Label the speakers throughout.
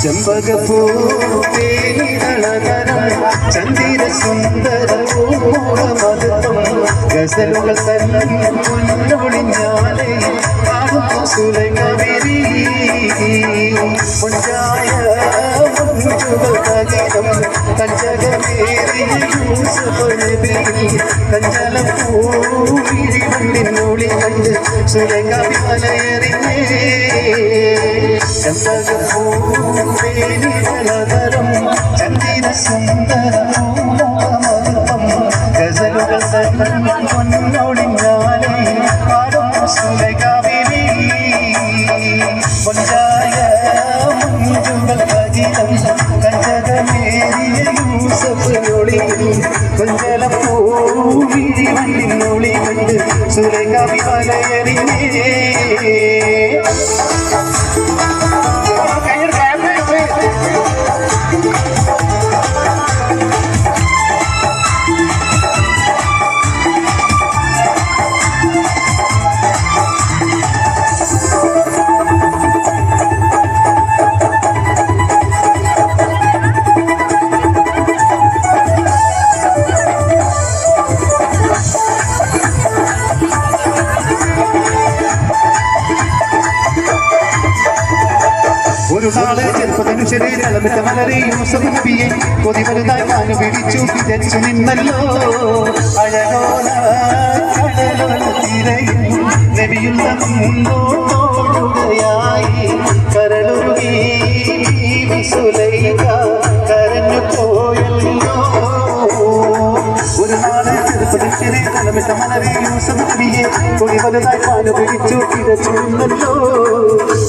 Speaker 1: ചെമ്പകപ്പൂവേലികളതരം ചന്ദിര സുന്ദരമോഹമതം ഗസലുകൾ തന്നൊളിഞ്ഞാലേ പാടുന്നു സുലൈഖവീരി പൊഞ്ചായ മുഞ്ചുകൾ തകിടം കഞ്ചകമേറിയ യൂസഫ് നബി കഞ്ചലം പൂവിഴി വണ്ടിനൊളി കണ്ട് സുലൈഖവി മലയറിഞ്ഞേ ചെമ്പകപ്പൂവേലികളതരം ചന്ദിര സുന്ദരമോഹമതം ഗസലുകൾ തന്നൊളിഞ്ഞാലേ പാടുന്നു സുലൈഖവീരി പൊഞ്ചായ മുഞ്ചുകൾ തകിടം കഞ്ചകമേറിയ യൂസഫ് നൊളി കൊഞ്ചലം പൂവിഴി വണ്ടിനൊളി കണ്ട് സുലൈഖവി മലയറിഞ്ഞേ ഒരു നാളെ ചെറുപ്പതനുശരെ തളമിട്ട മലരെ യൂസഫ് നബിയെ കൊതി വലുതായി മാനു പിടിച്ചു വിതച്ചു നിന്നല്ലോ അഴകോല കടലോല തിരയും നബിയുള്ള മുന്നോടുകയായി കരളുരുകി സുലൈഖ കരഞ്ഞു പോയല്ലോ ഒരു നാളെ ചെറുപ്പതനുശരെ തളമിട്ട മലരെ യൂസഫ് നബിയെ കൊതി വലുതായി മാനു പിടിച്ചു വിതച്ചു നിന്നല്ലോ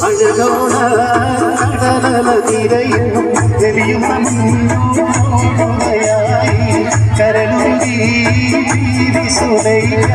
Speaker 1: അഴകോല കടലതിരയും നബിയും കരളുരുകി സുലൈഖ